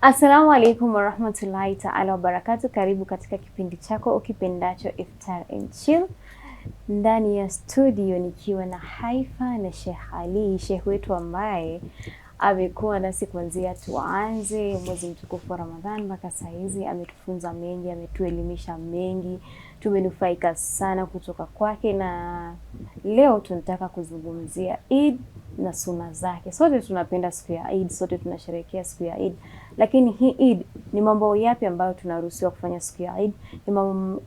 Assalamu alaikum warahmatullahi ta'ala wabarakatuh. Karibu katika kipindi chako ukipendacho Iftar and Chill. Ndani ya studio nikiwa na Haifa na Sheikh Ali, Sheikh wetu ambaye amekuwa nasi kuanzia tuanze mwezi mtukufu wa Ramadhan mpaka saa hizi. Ametufunza mengi, ametuelimisha mengi, tumenufaika sana kutoka kwake, na leo tunataka kuzungumzia Eid na sunna zake. Sote tunapenda siku ya Eid, sote tunasherehekea siku ya Eid, lakini hii Eid ni mambo yapi ambayo tunaruhusiwa kufanya siku ya Eid? Ni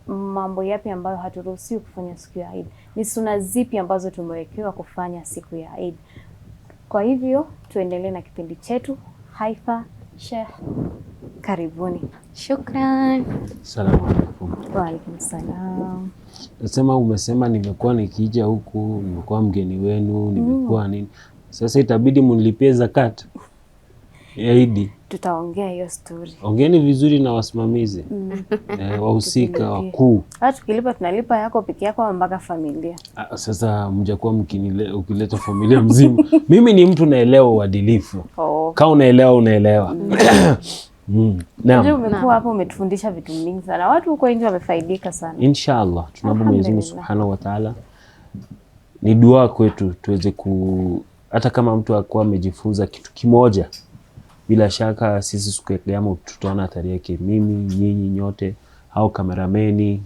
mambo yapi ambayo haturuhusiwi kufanya siku ya Eid? Ni sunna zipi ambazo tumewekewa kufanya siku ya Eid? Kwa hivyo tuendelee na kipindi chetu. Haifa, Sheikh, karibuni. Shukran. Assalamu alaikum. Wa alaikum salam. Nasema umesema nimekuwa nikija huku, nimekuwa mgeni wenu, nimekuwa nini? Sasa itabidi munilipie zakat ya Eid. Tutaongea hiyo story. Ongeeni vizuri na wasimamizi. Wahusika wakuu. Hata tukilipa tunalipa yako peke yako mpaka familia. Sasa mjakuwa ukileta familia mzima. Mimi ni mtu naelewa uadilifu. Kama unaelewa unaelewa. Naam. Umekuwa hapo umetufundisha vitu mingi sana. Watu huko nje wamefaidika sana. Inshallah. Tunaomba Mwenyezi Mungu Subhanahu wa Ta'ala, ni dua kwetu tuweze hata kama mtu akuwa amejifunza kitu kimoja, bila shaka sisi siku ya Kiyama tutaona athari yake, mimi, nyinyi nyote, au kamerameni,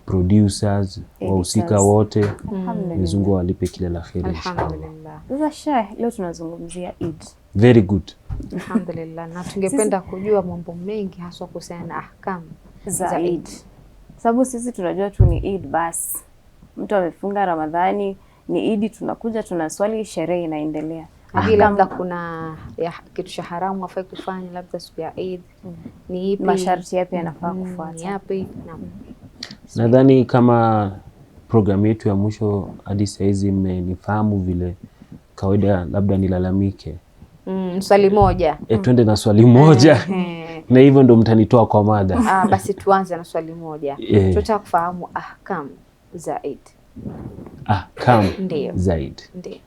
producers, wahusika wote. Mwenyezi Mungu alipe kila la kheri. Alhamdulillah. Sasa Sheikh, leo tunazungumzia Eid. Very good. Alhamdulillah. Na tungependa kujua mambo mengi haswa kuhusiana na ahkamu za Eid. Sababu sisi tunajua tu ni Eid basi. Mtu amefunga Ramadhani, ni Eid, tunakuja tunaswali, sherehe inaendelea. Labda kuna kitu cha haramu hafai kufanya labda siku ya Eid. Ni ipi? Masharti yapi yanafaa kufuata? Ni yapi? Nadhani kama programu yetu ya mwisho hadi saa hizi mmenifahamu vile kawaida, labda nilalamike. Swali moja. Twende na swali moja. Na hivyo ndo mtanitoa kwa mada. Basi tuanze na swali moja. Tunataka kufahamu ahkamu za Eid. Ahkamu za Eid. Ndio.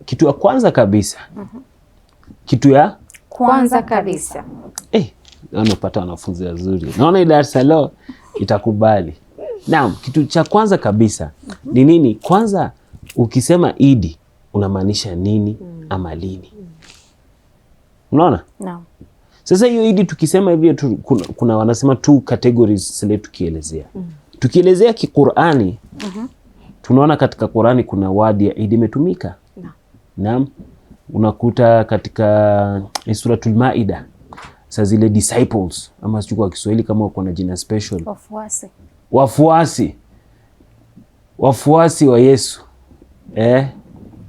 Kitu ya kwanza kabisa. Kitu ya kwanza kabisa. Unapata wanafunzi wazuri. Naona darasa leo itakubali. Naam, kitu cha kwanza kabisa ni nini? Kwanza ukisema Eid unamaanisha nini ama lini? Unaona? Naam. Sasa hiyo Eid tukisema hivyo kuna wanasema two categories sile tukielezea. Tukielezea ki-Qur'ani, tunaona katika Qur'ani kuna word ya Eid imetumika. Naam. Unakuta katika Suratul Maida, sasa zile disciples ama sio kwa Kiswahili kama wako na jina special. Wafuasi wa Yesu.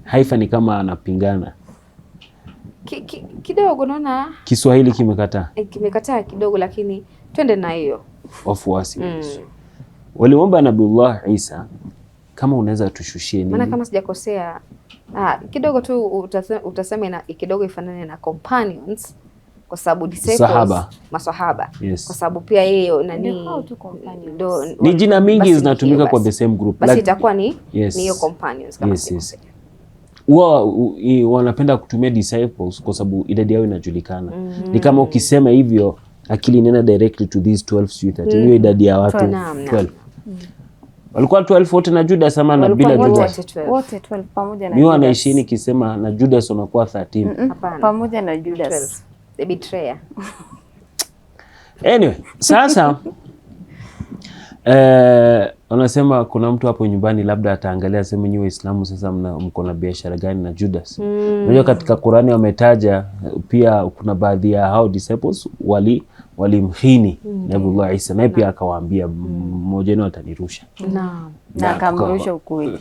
Haifa ni kama anapingana. Kidogo naona Kiswahili kimekataa. Kimekataa kidogo, lakini twende na hiyo. Wafuasi wa Yesu. Waliomba Nabiullah Isa, kama unaweza tushushie nini? Maana kama sijakosea kidogo tu utasema kidogo ifanane na companions, kwa sababu disciples maswahaba. Kwa sababu pia yeye ni jina mingi zinatumika kwa the same group. Basi itakuwa ni hiyo companions kama wanapenda kutumia disciples kwa sababu idadi yao inajulikana. Ni kama ukisema hivyo akili inaenda directly to these 12 students. Hiyo idadi ya watu 12. Walikuwa 12 wote na Judas ama na bila Judas? Wote 12 pamoja na Judas. Mimi wanaishi nikisema na Judas wanakuwa 13. Pamoja na Judas. The betrayer. Anyway, sasa wanasema kuna mtu hapo nyumbani labda ataangalia sema nyinyi Waislamu sasa mko na biashara gani na Judas? Unajua katika Qur'ani wametaja pia kuna baadhi ya hao disciples walimhini Nabiullah Isa, na pia akawaambia mmoja wenu atanirusha. Na akamrusha ukweli.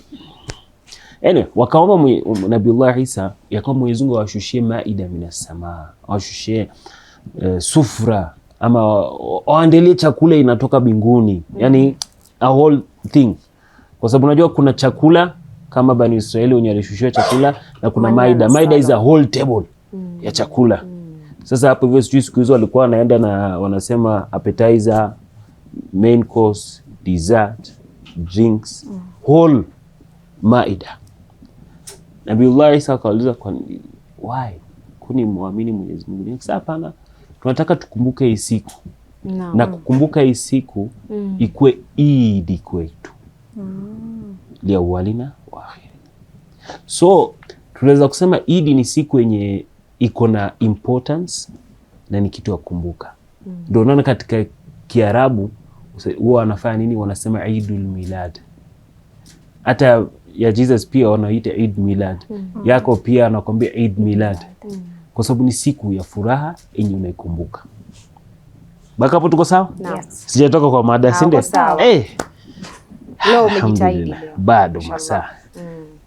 Anyway, wakaomba Nabiullah Isa ya kwamba Mwenyezi Mungu awashushie maida minas samaa, awashushie sufra ama waandalie chakula inatoka mbinguni. Yani a whole thing. Kwa sababu unajua kuna chakula kama Bani Israeli wenye walishushiwa chakula, na kuna maida. Maida is a whole table ya chakula. Sasa hapo hivyo siku hizo walikuwa wanaenda na wanasema appetizer, main course, dessert, drinks, whole maida. Nabiullah Isa akauliza why? Kuni muamini Mwenyezi Mungu? Sasa hapana, tunataka tukumbuke hii siku na kukumbuka hii siku ikuwe Eid kwetu ya awalina wa akhiri. So tunaweza kusema Eid ni siku yenye iko na importance na ni kitu ya kukumbuka. Ndio unaona katika Kiarabu huwa wanafanya nini? Wanasema Eidul Milad. Hata ya Jesus pia wanaita Eid Milad. Yako pia anakuambia Eid Milad. Kwa sababu ni siku ya furaha yenye unaikumbuka. Baka hapo tuko sawa? Yes. Sijatoka kwa mada, si ndio? Leo umejitahidi leo. Bado masaa.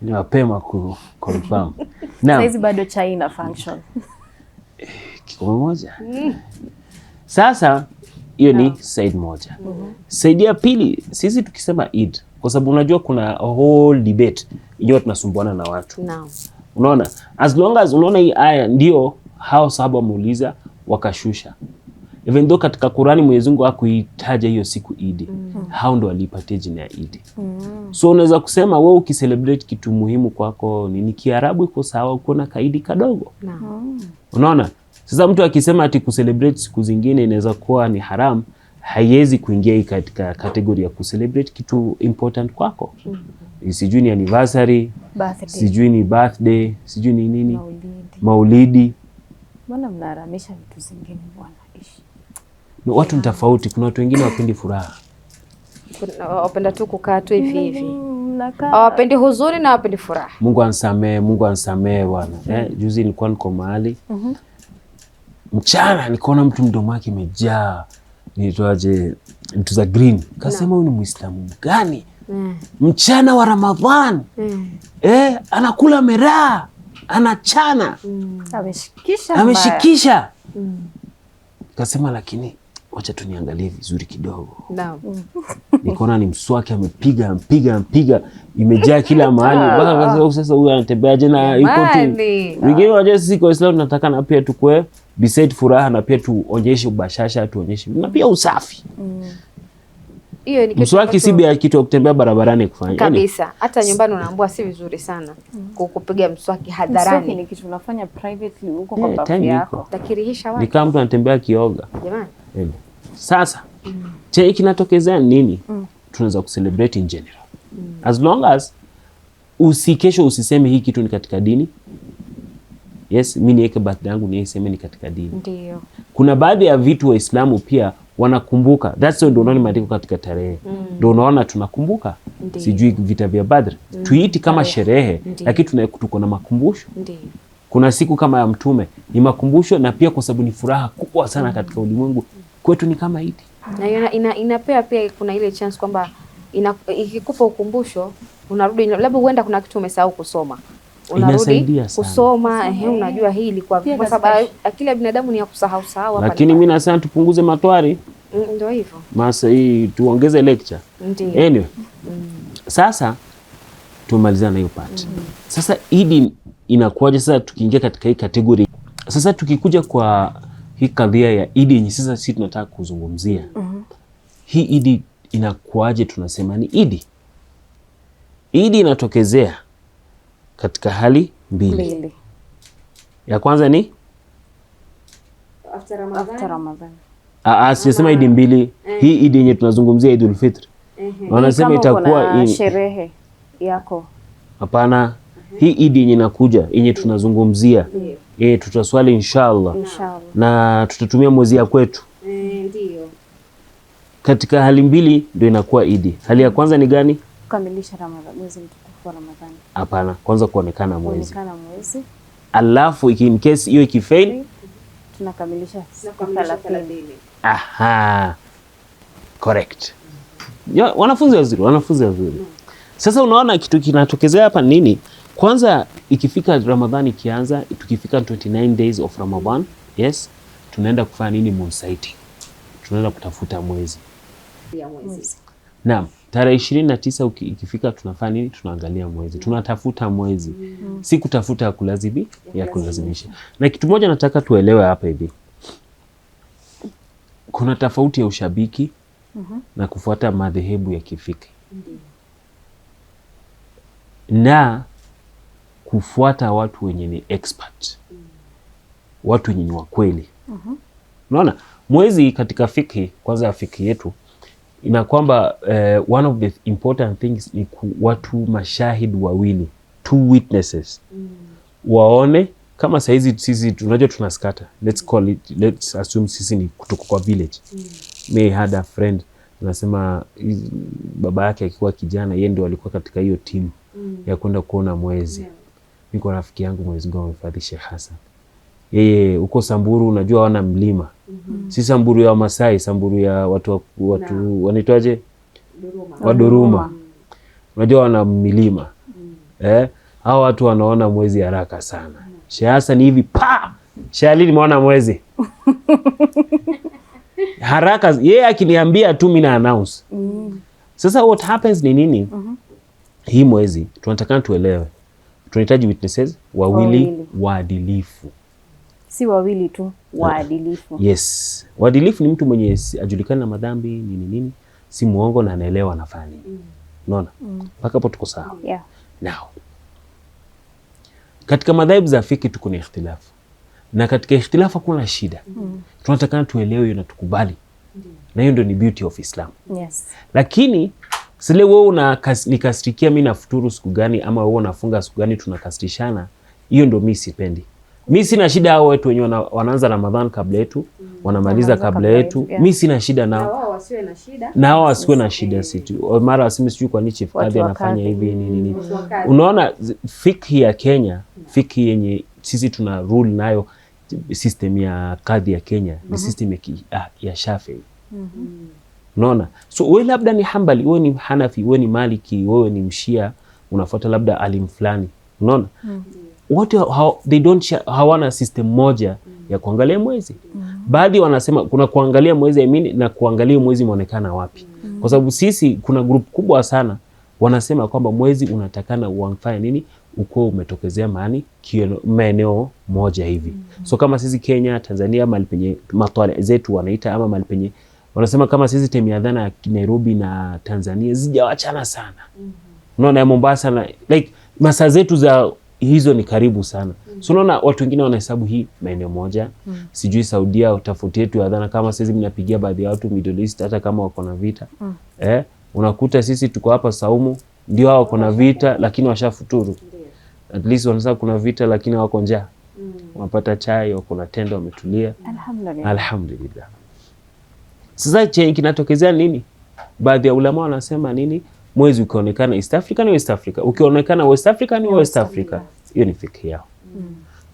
Ni mapema confirm. Na hizi bado chai ina function. Kikombe moja. Sasa hiyo ni side moja. Side ya pili, sisi tukisema Eid, kwa sababu unajua kuna a whole debate hiyo tunasumbuana na watu. Unaona? As long as unaona hii aya ndio hao sahaba wameuliza wakashusha. Even though katika Qur'ani Mwenyezi Mungu hakuitaja hiyo siku Eid. Hao ndo walipatia jina ya Eid. So unaweza kusema wewe ukicelebrate kitu muhimu kwako ni Kiarabu iko sawa, uko na kaidi kadogo. Unaona? Sasa mtu akisema ati kucelebrate siku zingine inaweza kuwa ni haram, haiwezi kuingia hii katika kategoria ya kucelebrate kitu important kwako. Sijui ni anniversary, sijui ni birthday, sijui ni nini, maulidi. Mbona mnaharamisha vitu zingine bwana? Watu ni tofauti. Kuna watu wengine wapendi furaha, wapenda tu kukaa tu hivi hivi, hawapendi huzuni na wapendi furaha. Mungu ansamee bwana. Juzi nilikuwa niko mahali mchana, nikaona mtu mdomo wake imejaa nitoaje mtu za green. Kasema huyu ni Muislamu gani? Mchana wa Ramadhan anakula miraa, anachana, ameshikisha. Kasema lakini wacha tu niangalie vizuri kidogo. Nikaona ni mswaki amepiga imejaa kila mahali. Baka sasa huyu anatembeaje na iko tu. Wengine waje sisi kwa Islam tunataka na pia tukue beside furaha na pia tuonyeshe ubashasha, tuonyeshe na pia usafi. Hiyo ni mswaki si bia kitu ya kutembea barabarani kufanya. Kabisa. Hata nyumbani unaambiwa si vizuri sana kupiga mswaki hadharani. Mswaki ni kitu unafanya privately huko kwa bafu yako. Takirihisha watu. Ni kama mtu anatembea kioga. Jamani. Sasa che kinatokezea nini? Tunaweza kucelebrate in general. As long as usikesho usiseme hii kitu ni katika dini. Yes, mimi niweke birthday yangu niseme ni katika dini. Ndio. Kuna baadhi ya vitu Waislamu pia wanakumbuka. That's why ndio unaona maandiko katika tarehe. Ndio unaona tunakumbuka. Sijui vita vya Badr. Tuiti kama sherehe, lakini tuko na makumbusho. Kuna siku kama ya Mtume ni makumbusho, na pia kwa sababu ni furaha kubwa sana katika ulimwengu, kwetu ni kama Eid. Na inapea pia kuna ile chance kwamba ikikupa ukumbusho unarudi, labda huenda kuna kitu umesahau kusoma. Unarudi kusoma, unajua hii ilikuwa kwa sababu akili ya binadamu ni ya kusahau hapa. Lakini mimi nasema tupunguze matwari. Ndio hivyo. Masa hii tuongeze lecture. Ndio. Anyway. Sasa tumalizana hiyo part. Sasa Eid inakuwaje sasa tukiingia katika hii category? Sasa tukikuja kwa hii kadhia ya Eid yenye sasa sisi tunataka kuzungumzia. Hii Eid inakuwaje tunasema ni Eid? Eid inatokezea katika hali mbili. Ya kwanza ni after Ramadan. Sijasema Eid mbili. Hii Eid yenye tunazungumzia Eidul Fitr. Wanasema itakuwa sherehe yako. Hapana. Hii Eid yenye inakuja yenye tunazungumzia. Tutaswali inshallah. Na tutatumia mwezi ya kwetu. Ndio. Katika hali mbili ndio inakuwa Eid. Hali ya kwanza ni gani? Kukamilisha Ramadhan, mwezi mtukufu wa Ramadhani. Hapana, kwanza kuonekana mwezi. Alafu in case hiyo ikifail tunakamilisha siku 30. Aha. Correct. Wanafunzi wazuri. Sasa unaona kitu kinatokezea hapa nini? Kwanza ikifika Ramadhani ikianza, tukifika 29 days of Ramadan, yes, tunaenda kufanya nini? Moon sighting. Tunaenda kutafuta mwezi. Naam, tarehe 29 ikifika tunafanya nini? Tunaangalia mwezi. Tunatafuta mwezi. Si kutafuta ya kulazimisha. Na kitu moja nataka tuelewe hapa hivi. Kuna tofauti ya ushabiki na kufuata madhehebu ya kifiki. Na kufuata watu wenye ni expert. Watu wenye ni wakweli. Unaona? Mwezi katika fikhi, kwanza ya fikhi yetu ina kwamba one of the important things ni watu mashahid wawili, 2 witnesses waone. Kama saizi sisi tunajua tunaskata, let's assume sisi ni kutoka kwa village. May had a friend anasema baba yake akiwa kijana yeye ndio alikuwa katika hiyo team ya kwenda kuona mwezi. Niko rafiki yangu Mwenyezi Mungu amemhifadhi, Sheikh Hassan. Yeye huko Samburu unajua wana mlima. Si Samburu ya Masai, Samburu ya watu wanaitwaje? Waduruma. Unajua wana milima. Hao watu wanaona mwezi haraka sana. Sheikh Hassan hivi pa! Sheikh Ali nimeona mwezi. Haraka yeye akiniambia tu mimi na announce. Sasa what happens ni nini? Hii mwezi tunataka tuelewe. Tunahitaji witnesses wawili waadilifu. Si wawili tu, waadilifu. Yes. Waadilifu ni mtu mwenye ajulikana na madhambi nini, si muongo na anaelewa anafanya nini. Unaona? Mpaka hapo tuko sawa. Yeah. Now, katika madhahibu za fiki tuko na ikhtilafu. Na katika ikhtilafu kuna shida. Tunataka tuelewe hiyo na tukubali. Na hiyo ndio ni beauty of Islam. Yes. Lakini sile wewe nikasirikia mimi nafuturu siku gani ama wewe unafunga siku gani tunakasirishana, hiyo ndio mimi sipendi. Mimi sina shida hao watu wenyewe wanaanza Ramadhan kabla yetu, wanamaliza kabla yetu. Mimi sina shida nao. Na wao wasiwe na shida. Na wao wasiwe na shida situ. Mara waseme sijui kwa nini chief kadhi anafanya hivi nini. Unaona fikhi ya Kenya, fikhi yenye sisi tuna rule nayo, system ya kadhi ya Kenya ni system ya Shafi'i. Unaona? So wewe labda ni Hanbali, wewe ni Hanafi, wewe ni Maliki, wewe ni Mshia, unafuata labda alim fulani. Unaona? Wote hawana system moja ya kuangalia mwezi. Baadhi wanasema kuna kuangalia mwezi na kuangalia mwezi muonekana wapi. Kwa sababu sisi kuna group kubwa sana wanasema kwamba mwezi unatakana uanfanye nini uko umetokezea maeneo moja hivi. So kama sisi Kenya, Tanzania, mahali penye matwali zetu wanaita ama mahali penye wanasema kama sisi time ya adhana ya Nairobi na Tanzania zijawachana sana. Unaona ya Mombasa na like masaa zetu za hizo ni karibu sana. So unaona watu wengine wanahesabu hii maeneo moja. Sijui Saudia utafauti yetu ya adhana kama sisi mnapigia baadhi ya watu Middle East hata kama wako na vita. Unakuta sisi tuko hapa saumu ndio hao wako na vita lakini washafuturu. At least wanasema kuna vita lakini wako njaa. Wanapata chai, wako na tendo, wametulia. Alhamdulillah. Sasa kinatokezea nini? Baadhi ya ulama wanasema nini? Mwezi ukionekana East Africa ni West Africa. Ukionekana West Africa ni West Africa. Hiyo ni fikhi yao.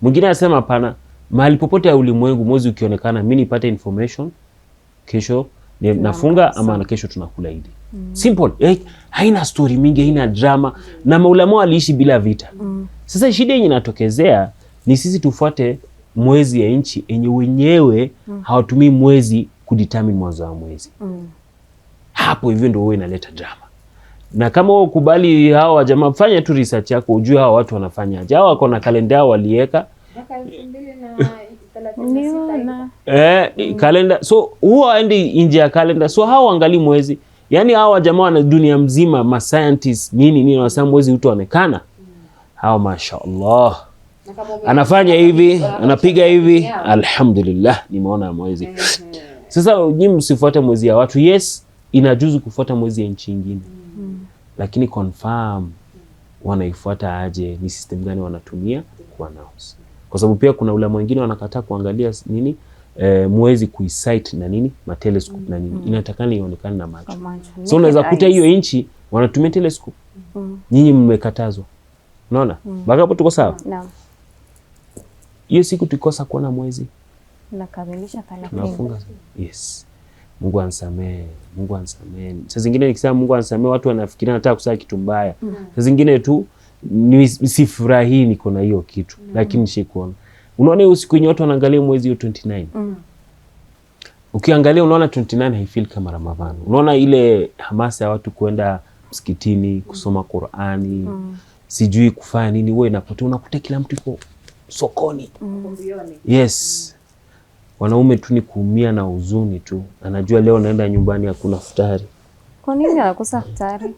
Mwingine anasema hapana, mahali popote ya ulimwengu mwezi ukionekana mimi nipate information, kesho nafunga ama na kesho tunakula Eid. Simple. Haina story mingi, haina drama na maulama waliishi bila vita. Sasa shida yenye inatokezea ni sisi tufuate mwezi ya nchi yenye wenyewe hawatumii mwezi kudetermine mwanzo wa mwezi. Hapo hivyo ndio wewe inaleta drama. Na kama wewe ukubali hao jamaa, fanya tu research yako ujue hao watu wanafanya aje. Hao wako na kalenda yao waliweka mpaka 2036 kalenda. So huo aende nje ya kalenda. So hao angali mwezi. Yaani hao jamaa wana dunia mzima ma scientists nini wanasema mwezi utaonekana. Hao mashaallah. Anafanya hivi, anapiga hivi, alhamdulillah nimeona mwezi. Sasa nyinyi msifuate mwezi ya watu. Yes, inajuzu kufuata mwezi ya nchi nyingine. Lakini confirm wanaifuata aje, ni system gani wanatumia kwa announce. Kwa sababu pia kuna ulama wengine wanakataa kuangalia nini mwezi kuisight na nini ma telescope na nini. Inatakana ionekane na macho. So unaweza kuta hiyo inchi wanatumia telescope. Nyinyi mmekatazwa. Unaona? Baka hapo tuko sawa? Naam. Hiyo siku tukikosa kuona mwezi nakamilisha pale. Tunafunga. Yes. Mungu ansamehe, Mungu ansamehe. Saa zingine nikisema Mungu ansamehe watu wanafikiria nataka kusema kitu mbaya. Saa zingine tu sifurahi niko na hiyo kitu. Lakini nishikuona. Unaona hiyo siku yenye watu wanaangalia mwezi hiyo 29. Ukiangalia unaona 29 haifeel kama Ramadhani. Unaona ile hamasa ya watu kwenda msikitini, kusoma Qur'ani, sijui kufanya nini, wewe unakuta kila mtu yuko sokoni. Yes. Wanaume tu ni kuumia na huzuni tu. Anajua leo naenda nyumbani hakuna futari. Kwa nini anakosa futari?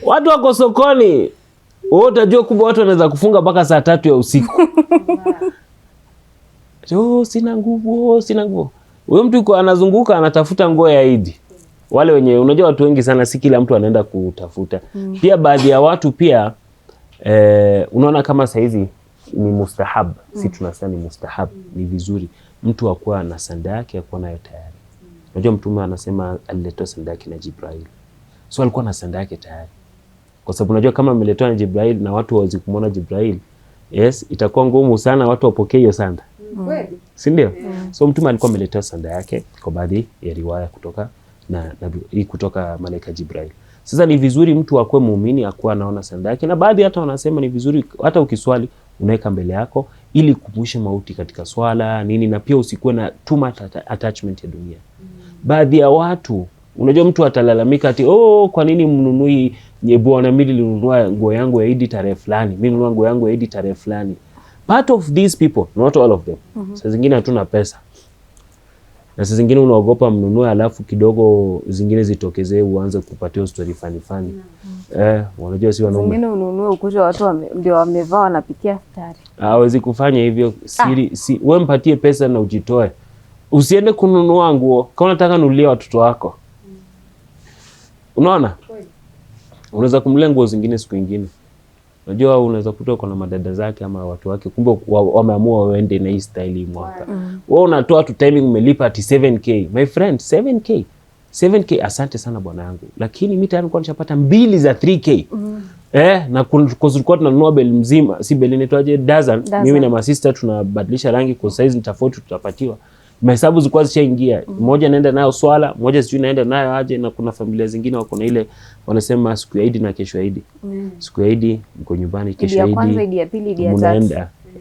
Watu wako sokoni. Wewe utajua kubwa watu wanaweza kufunga mpaka saa 3 ya usiku. Sina nguvu, sina nguvu. Huyo mtu anazunguka anatafuta nguo ya Eid. Wale wenye unajua watu wengi sana, si kila mtu anaenda kutafuta. Pia baadhi ya watu pia unaona kama saizi ni mustahab. Si tunasema ni mustahab, ni vizuri mtu akuwa na sanda yake akuwa nayo tayari. Unajua Mtume anasema aliletwa sanda yake na Jibril. So alikuwa na sanda yake tayari. Kwa sababu unajua kama ameletwa na Jibril na watu hawezi kumuona Jibril, yes, itakuwa ngumu sana watu wapokee hiyo sanda. Si ndio? So Mtume alikuwa ameletea sanda yake kwa baadhi ya riwaya kutoka kutoka malaika Jibril. Sasa ni vizuri mtu akuwe muumini akuwa anaona sanda yake, na baadhi hata wanasema ni vizuri hata ukiswali unaweka mbele yako ili kukumbusha mauti katika swala nini, na pia usikuwe na too much attachment ya dunia. Baadhi ya watu unajua mtu atalalamika ati kwa nini mnunui bwana, mimi nilinunua nguo yangu ya Eid tarehe fulani, mimi nilinunua nguo yangu ya Eid tarehe fulani. Part of these people, not all of them. Saa zingine hatuna pesa. Na saa zingine unaogopa mnunue alafu kidogo zingine zitokezee uanze kupatia story fani. Unajua si wanaume. Zingine ununue ukute watu ndio wamevaa wanapikia futari. Hawezi kufanya hivyo. Wewe mpatie pesa na ujitoe. Usiende kununua nguo. Kama unataka nunulie watoto wako. Unaona? Unaweza kumlia nguo zingine siku nyingine. Unajua unaweza kutoa kwa na madada zake ama watu wake, kumbe wameamua waende na hii style mwaka. Wewe unatoa tu timing umelipa ati 7k. My friend, 7k asante sana bwana yangu. Lakini mimi tayari nilikuwa nishapata 2 za 3k. Na kulikuwa tunanunua beli mzima, si beli inaitwaje, dozen. Mimi na my sister tunabadilisha rangi kwa size ni tofauti tutapatiwa. Mahesabu zilikuwa zishaingia. Mmoja naenda nayo swala, mmoja sijui naenda nayo aje, na kuna familia zingine wako na ile wanasema siku ya Eid na kesho ya Eid. Siku ya Eid mko nyumbani, kesho ya Eid. Ya kwanza, Eid ya pili, Eid ya tatu.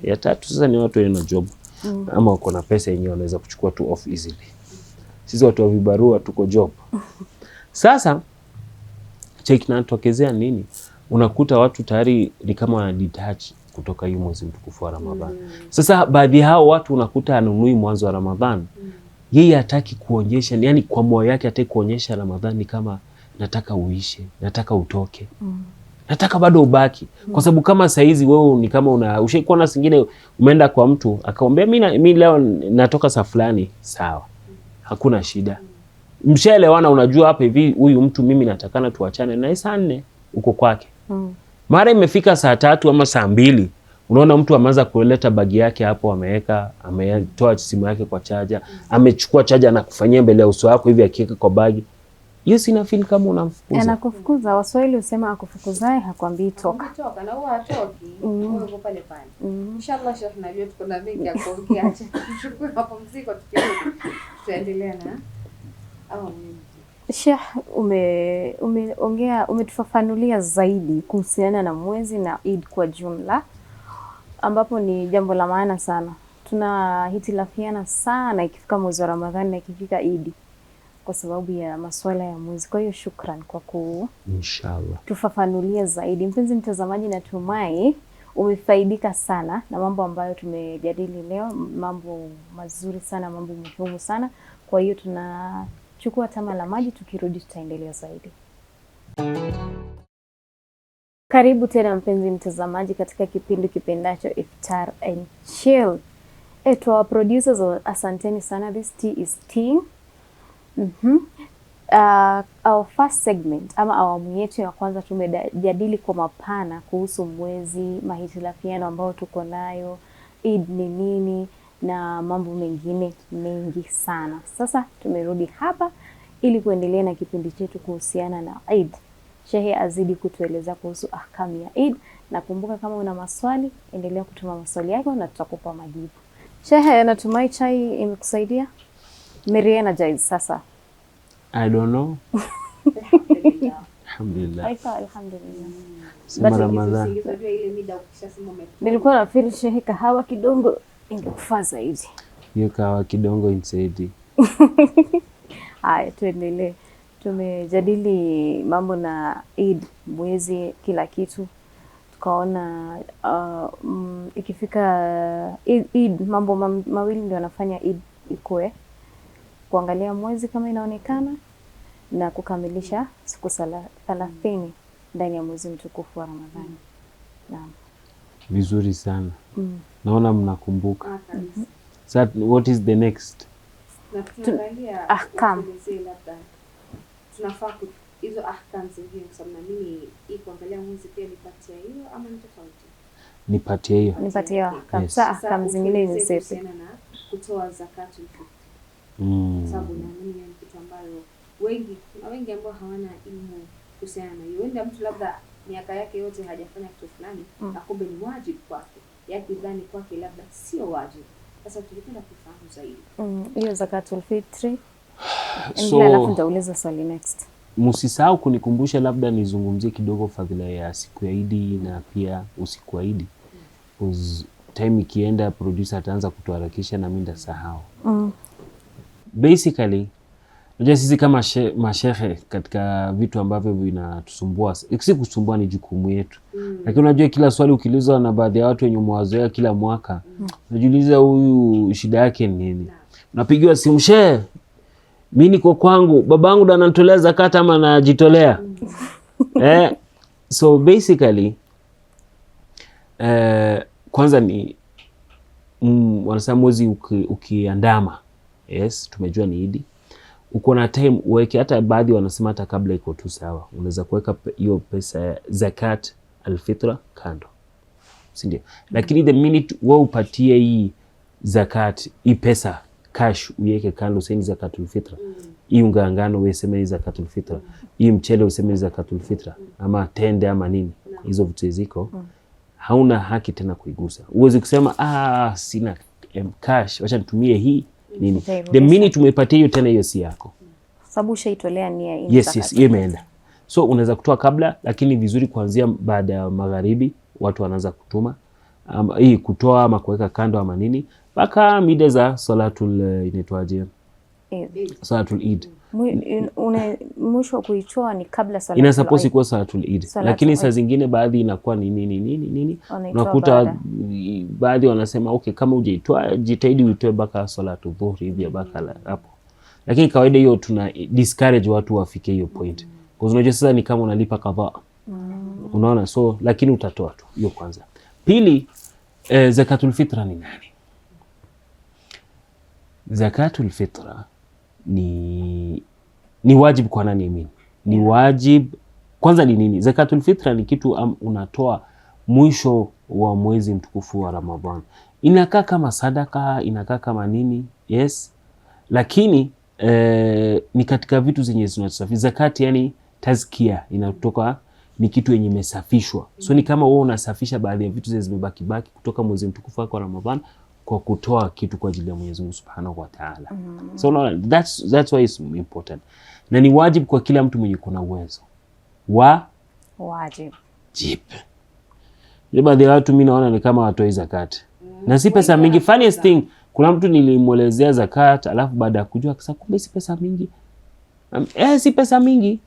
Ya tatu sasa ni watu wenye na job. Ama wako na pesa yenyewe wanaweza kuchukua tu off easily. Sisi watu wa vibarua tuko job. Sasa check na tokezea nini? Unakuta watu tayari ni kama wana detach kutoka hiyo mwezi mtukufu wa Ramadhani. Sasa baadhi hao watu unakuta anunui mwanzo wa Ramadhani. Yeye hataki kuonyesha, yani kwa moyo yake hataki kuonyesha Ramadhani kama nataka uishe, nataka utoke. Nataka bado ubaki. Kwa sababu kama saizi wewe ni kama ushaikuwa na singine umeenda kwa mtu akamwambia mimi leo natoka saa fulani, sawa. Hakuna shida. Mshaelewana, unajua hapa hivi huyu mtu mimi natakana tuachane na saa 4 uko kwake. Mara imefika saa 3 ama saa 2, unaona mtu ameanza kuleta bagi yake hapo, ametoa simu yake kwa chaja, amechukua chaja na kufanyia mbele ya uso wako hivi akiweka kwa bagi. Hiyo sina feel kama unamfukuza. Anakufukuza. Waswahili husema akufukuzae hakwambii toka. Toka na huwa hatoki. Wewe pale pale. Inshallah Sheikh, najua tuko na mengi ya kuongea. Acha tuchukue mapumziko tukirudi. Tuendelea na Sheikh, umetufafanulia zaidi kuhusiana na mwezi na Eid kwa jumla, ambapo ni jambo la maana sana. Tunahitilafiana sana ikifika mwezi wa Ramadhani na ikifika Eid kwa sababu ya masuala ya mwezi. Kwa hiyo shukran kwa inshallah tufafanulia zaidi. Mpenzi mtazamaji, natumai umefaidika sana na mambo ambayo tumejadili leo, mambo mazuri sana, mambo muhimu sana. Kwa hiyo tunachukua tama la maji, tukirudi tutaendelea zaidi. Karibu tena mpenzi mtazamaji katika kipindi kipendacho Iftar and Chill. To our producers, asanteni sana. This tea is tea. Our first segment ama awamu yetu ya kwanza tumejadili kwa mapana kuhusu mwezi, mahitilafiano ambayo tuko nayo, Eid ni nini na mambo mengine mengi sana. Sasa tumerudi hapa ili kuendelea na kipindi chetu kuhusiana na Eid. Shehe azidi kutueleza kuhusu ahkamu ya Eid, na kumbuka kama una maswali endelea kutuma maswali yako na tutakupa majibu. Shehe, natumai chai imekusaidia? Energize sasa. I don't know. Alhamdulillah. Alhamdulillah. Sema Ramadhan. Nilikuwa na feel shehe kahawa kidogo ingekufaa zaidi. Hiyo kahawa kidogo inside. Haya, tuendelee. Tumejadili mambo na Eid, mwezi, kila kitu. Tukaona ikifika Eid mambo mawili ndio yanafanya Eid ikoe: kuangalia mwezi kama inaonekana na kukamilisha siku 30 ndani ya mwezi mtukufu wa Ramadhani. Naam. Vizuri sana. Naona mnakumbuka. So what is the next? Na tunaangalia ahkam. Labda tunafaa hizo ahkam zingine kwa sababu na mimi hii kuangalia mwezi pia nipatie hiyo ama ni tofauti? Nipatie hiyo. Nipatie hiyo. Kabisa ahkam zingine ni zipi? Na kutoa zakatul fitr. Sababu na mimi ni kitu ambayo wengi ambao hawana elimu kuhusiana na hiyo. Wenda mtu labda miaka yake yote hajafanya kitu fulani na kumbe ni wajibu kwake. Yake dhani kwake labda sio wajibu. Sasa tulipenda kufahamu zaidi. Hiyo zakatul fitri. So, alafu nitauliza swali next. Msisahau kunikumbusha labda nizungumzie kidogo fadhila ya siku ya Idi na pia usiku wa Idi. Time ikienda producer ataanza kutuharakisha na mimi ndasahau. Basically, unajua sisi kama mashehe katika vitu ambavyo vinatusumbua, si kusumbua ni jukumu yetu. Lakini unajua kila swali ukiulizwa na baadhi ya watu wenye mwazoea kila mwaka, unajiuliza huyu shida yake ni nini? Unapigiwa simu, shehe, mimi niko kwangu, babangu ndo ananitolea zakat ama anajitolea. So basically kwanza ni wanasema mwezi ukiandama, yes, tumejua ni Idi. Uko na time uweke, hata baadhi wanasema hata kabla iko tu sawa. Unaweza kuweka hiyo pesa ya zakat alfitra kando. Si ndio? Lakini the minute wewe upatie hii zakat, hii pesa cash uweke kando, sasa ni zakatul fitra. Hii unga ngano wewe sema ni zakatul fitra. Hii mchele useme ni zakatul fitra ama tende ama nini. Hizo vitu ziko. Hauna haki tena kuigusa. Uweze kusema sina cash, acha nitumie hii nini. The minute umepatia hiyo tena hiyo si yako. Sababu ushaitolea nia hii. Yes, imeenda. So unaweza kutoa kabla, lakini vizuri kuanzia baada ya magharibi watu wanaanza kutuma hii kutoa ama kuweka kando ama nini mpaka mida za salatul inaitwaje? Salatul Eid. Mwisho kuitoa ni kabla salatul Eid. Ina suppose kuwa salatul Eid. Lakini saa zingine baadhi inakuwa ni nini. Unakuta baadhi wanasema okay, kama hujaitoa jitahidi uitoe baka salatul dhuhri hivi baka hapo. Lakini kawaida hiyo tuna discourage watu wafike hiyo point. Kwa unajua sasa ni kama unalipa kadhaa. Unaona, so lakini utatoa tu hiyo kwanza. Pili, zakatul fitra ni nani? Zakatul fitra ni wajibu kwa nani mimi? Ni wajibu kwanza ni nini? Zakatul fitra ni kitu unatoa mwisho wa mwezi mtukufu wa Ramadhan. Inakaa kama sadaka, inakaa kama nini? Yes. Lakini ni katika vitu zenye zinasafishwa. Zakati yani tazkia inatoka ni kitu yenye imesafishwa. So ni kama wewe unasafisha baadhi ya vitu zimebaki kutoka mwezi mtukufu wa Ramadhan kwa kutoa kitu kwa ajili ya Mwenyezi Mungu Subhanahu wa Ta'ala. So no, that's why it's important. Na ni wajibu kwa kila mtu mwenye kuna uwezo. Wajib. Baadhi ya watu mimi naona ni kama watoi zakat. Na si pesa mingi. Funniest thing, kuna mtu nilimuelezea zakat alafu baada ya kujua akasema kumbe si pesa mingi. Si pesa mingi.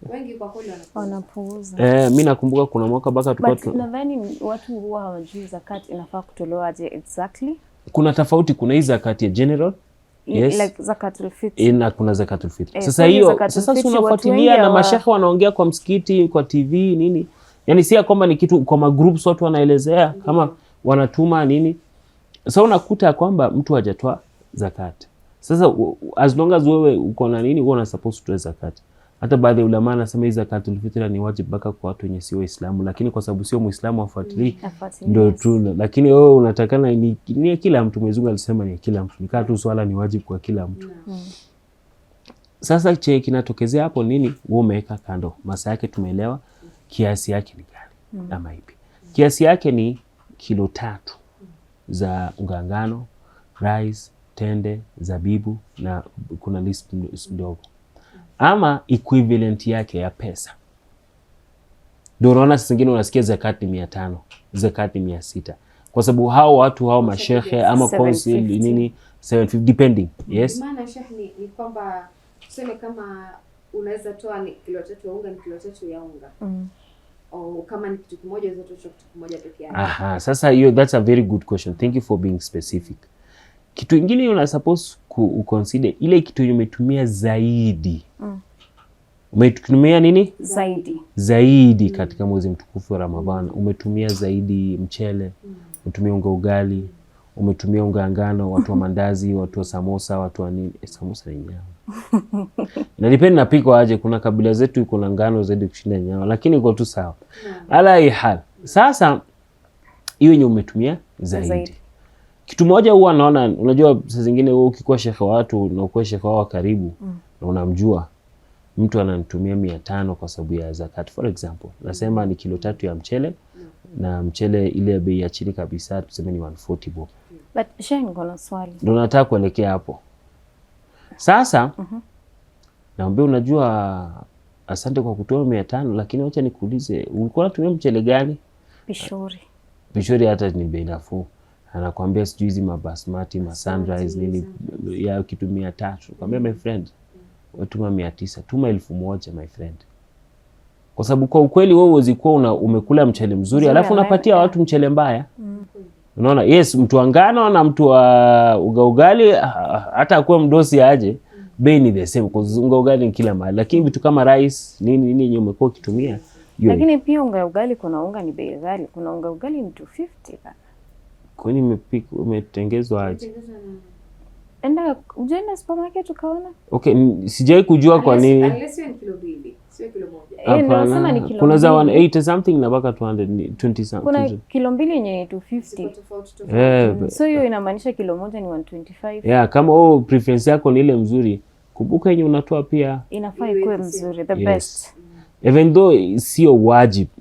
Wengi kwa kweli wanapuuza. Mimi nakumbuka kuna mwaka baka tulikuwa nadhani watu huwa hawajui zakat inafaa kutolewa aje exactly. Kuna tofauti, kuna hii zakat ya general, yes, like zakatul fitr. Na kuna zakatul fitr. Sasa hiyo sasa unafuatilia na mashehe wanaongea kwa msikiti, kwa TV nini. Yaani si kwamba ni kitu kwa magroups watu wanaelezea kama wanatuma nini. Sasa unakuta kwamba mtu hajatoa zakat. Sasa as long as wewe uko na nini, wewe una supposed to zakat. Hata baadhi ya ulama nasema hizo zakatul fitr ni wajibu baka kwa watu wenye sio Waislamu, lakini kwa sababu sio Muislamu afuatilii ndio tu. Lakini wewe unatakana ni kila mtu. Mwenyezi Mungu alisema ni kila mtu. Nikaa tu swala ni wajibu kwa kila mtu. Sasa kinatokezea hapo nini? Wewe umeweka kando. Masaa yake tumeelewa, kiasi yake ni gani? Ama ipi? Kiasi yake ni kilo 3 za unga ngano, rice, tende, zabibu na kuna list ndogo. Ama equivalent yake ya pesa. Ndio unaona sasa zingine unasikia zakati 500, zakati 600. Kwa sababu hao watu hao mashehe ama council nini 750 depending. Yes. Maana shehe ni kwamba tuseme kama unaweza toa ni kilo 3 ya unga, ni kilo 3 ya unga. Au kama ni kitu kimoja unaweza toa kitu kimoja pekee yake. Sasa hiyo that's a very good question. Thank you for being specific. Kitu kingine una suppose consider ile kitu umetumia zaidi. Umetumia nini? Zaidi katika mwezi mtukufu wa Ramadhan. Umetumia zaidi mchele, umetumia unga ugali, umetumia unga ngano, watu wa mandazi, watu wa samosa, watu wa nini. Samosa ni nyama. Na depende na piko aje, kuna kabila zetu iko na ngano zaidi kushinda nyama, lakini iko tu sawa. Ala hal. Sasa hiyo yenye umetumia zaidi. Kitu moja huwa naona, unajua saa zingine wewe ukikuwa shekhe wa watu na ukikuwa shekhe wao karibu na unamjua mtu ananitumia 500 kwa sababu ya zakat. For example, nasema ni kilo 3 ya mchele na mchele ile bei ya chini kabisa tuseme ni 140 bob. But Sheikh, niko na swali. Ndio nataka kuelekea hapo. Sasa naomba, unajua asante kwa kutoa 500, lakini acha nikuulize, ulikuwa unatumia mchele gani? Pishori. Pishori hata ni bei nafuu. Anakuambia sijui hizi mabasmati, sunrise nini ya kitu 300. Kwambia my friend, watuma 900, tuma 1000 my friend. Kwa sababu kwa ukweli wewe uzikuwa umekula mchele mzuri alafu unapatia watu mchele mbaya. Unaona? Yes, mtu wa ngano na mtu wa ugali hata akuwe mdosi aje, bei ni the same kwa ugali ni kila mahali. Lakini vitu kama rice nini yenye umekuwa ukitumia. Lakini pia ugali kuna unga ni bei ghali. Kuna ugali ni 250 kaka. Kwani umetengezwa aje? Ujaenda supermarket ukaona? Okay, sijai kujua kwa nini. Unless ni kilo 2, sio kilo 1. Ndio nasema ni kilo. Kuna za 180 something na mpaka 220 something. Kuna kilo 2 yenye 250. So hiyo inamaanisha kilo moja ni 125. Yeah, kama preference yako ni ile mzuri, kumbuka yenye unatoa pia inafaa ikuwe mzuri, the best. Even though sio wajibu.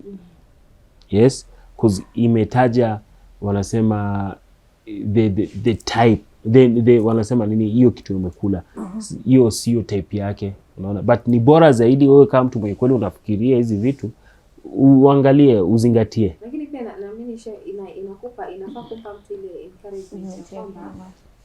Yes, cause imetaja wanasema the type, wanasema nini hiyo kitu umekula. Hiyo sio type yake, unaona? But ni bora zaidi wewe kama mtu mwenye kweli unafikiria hizi vitu uangalie, uzingatie. Lakini pia naamini inafaa kumpa mtu ile encouragement kwamba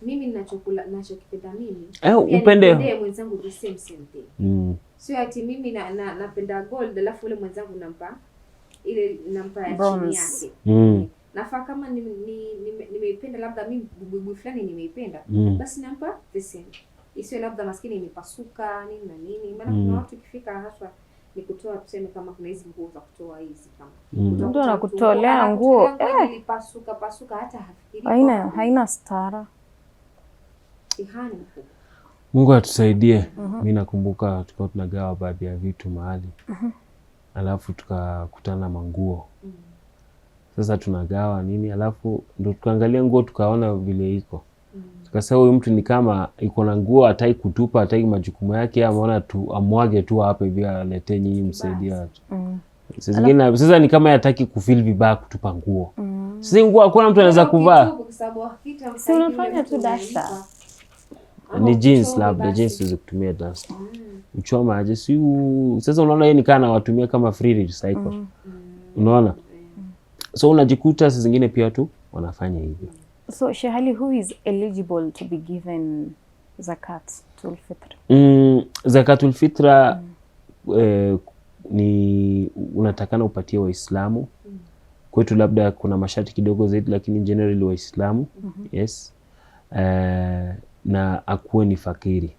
mimi ninachokipenda mimi upende mwenzangu the same thing. Sio ati mimi napenda gold alafu ule mwenzangu nampa ya chini yake. Nafaa kama nimeipenda labda mimi bubu fulani nimeipenda, basi nampa the same. Isiwe labda maskini imepasuka nini na nini. Maana kuna watu ikifika haswa ni kutoa, tuseme kama kuna hizi nguo za kutoa hizi kama mtu anakutolea nguo ilipasuka hata hafikiri haina stara. Mungu atusaidie. Mimi nakumbuka tulikuwa tunagawa baadhi ya vitu mahali. Alafu tukakutana manguo. Sasa tunagawa nini, alafu ndo tukaangalia nguo tukaona vile iko. Tukasema huyu mtu ni kama iko na nguo hataki kutupa, hataki majukumu yake, ameona tu amwage tu hapa hivi alete nyinyi msaidie watu. Sasa ni kama hataki kufeel vibaya kutupa nguo. Sisi nguo hakuna mtu anaweza kuvaa. Si unafanya tu dasta. Ni jeans labda, jeans tuweze kutumia dasta. Uchoma aje sasa unaona yeye ni kana watumia kama free recycle. Unaona? So unajikuta saa zingine pia tu wanafanya hivyo. So Shehali, who is eligible to be given zakatul fitr? Zakatul fitra ni unatakana upatie Waislamu. Kwetu labda kuna masharti kidogo zaidi, lakini generally Waislamu. Yes. Na akuwe ni fakiri.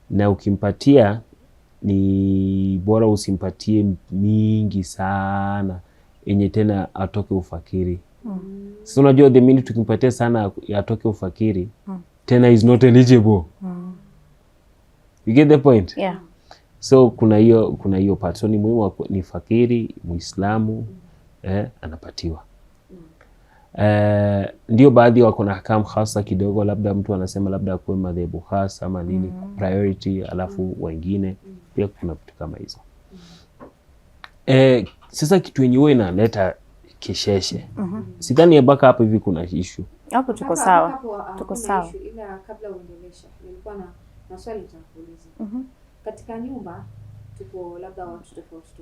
Na ukimpatia ni bora usimpatie mingi sana yenye tena atoke ufakiri. Sasa unajua the minute tukimpatia sana atoke ufakiri, tena is not eligible. You get the point? Yeah. So kuna hiyo part. So ni muhimu ni fakiri, Muislamu, anapatiwa. Ndio baadhi wako na ahkam khasa kidogo, labda mtu anasema labda akuwe madhehebu khasa ama nini, priority, alafu wengine pia kuna vitu kama hizo. Sasa kitu yenye wewe inaleta kisheshe. Sidhani mpaka hapo hivi kuna issue. Hapo tuko sawa. Tuko sawa. Ila kabla uendelesha, nilikuwa na swali nitakuuliza. Katika nyumba tuko labda watu tofauti.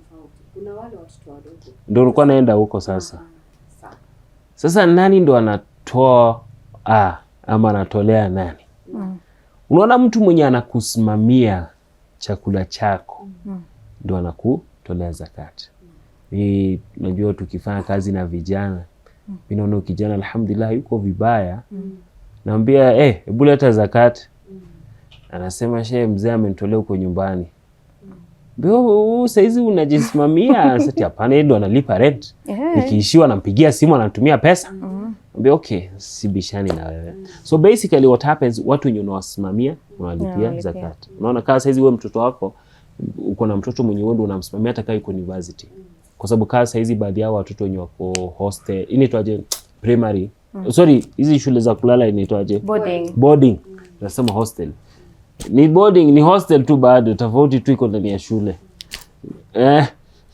Kuna wale watoto wadogo. Ndio nilikuwa naenda huko sasa. Sasa nani ndo anatoa ama anatolea nani? Unaona mtu mwenye anakusimamia chakula chako ndo anakutolea zakati. Najua tukifanya kazi na vijana, mimi naona kijana alhamdulillah yuko vibaya. Naambia hebu leta zakati. Anasema shehe, mzee amenitolea huko nyumbani. Bro, saizi unajisimamia. Sasa hapana, yeye ndo analipa rent. Nikiishiwa nampigia simu anatumia pesa. Mbona okay, sibishani na wewe. So basically what happens, watu wenye unawasimamia unalipia zakat. Unaona kama saizi wewe mtoto wako uko na mtoto mwenye wewe ndo unamsimamia hata kama yuko university. Kwa sababu kama saizi baadhi yao watoto wenye wako hostel, inaitwaje primary. Sorry, hizi shule za kulala inaitwaje? Boarding. Nasema hostel. Ni boarding, ni hostel tu bado, tofauti tu iko ndani ya shule.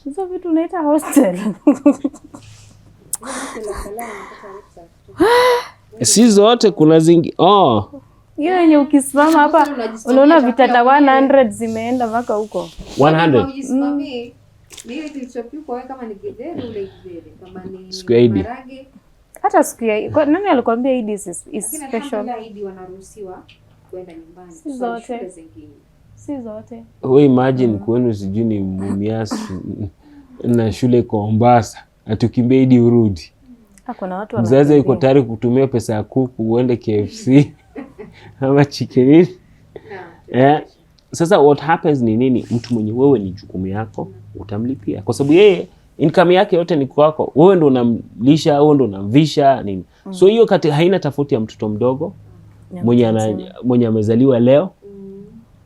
Hizo vitu unaita hostel. Si zote, kuna zingi. Hiyo yenye ukisimama hapa unaona vitanda 100 zimeenda mpaka huko. 100. Mimi kilichopikwa wewe kama ni githeri ule githeri, kama ni marage. Hata siku ya nani alikwambia hii is special? Kila Eid wanaruhusiwa kwenda nyumbani. Si zote. Wewe imagine kwenu sijui ni Mumias na shule kwa Mombasa, atukimbia Eid urudi. Kuna watu mzazi yuko tayari kutumia pesa ya kuku uende KFC ama chicken. Sasa what happens ni nini? Mtu mwenye wewe ni jukumu yako utamlipia, kwa sababu yeye income yake yote ni kwako. Wewe ndo unamlisha, wewe ndo unamvisha nini. So hiyo kati haina tofauti ya mtoto mdogo mwenye amezaliwa leo.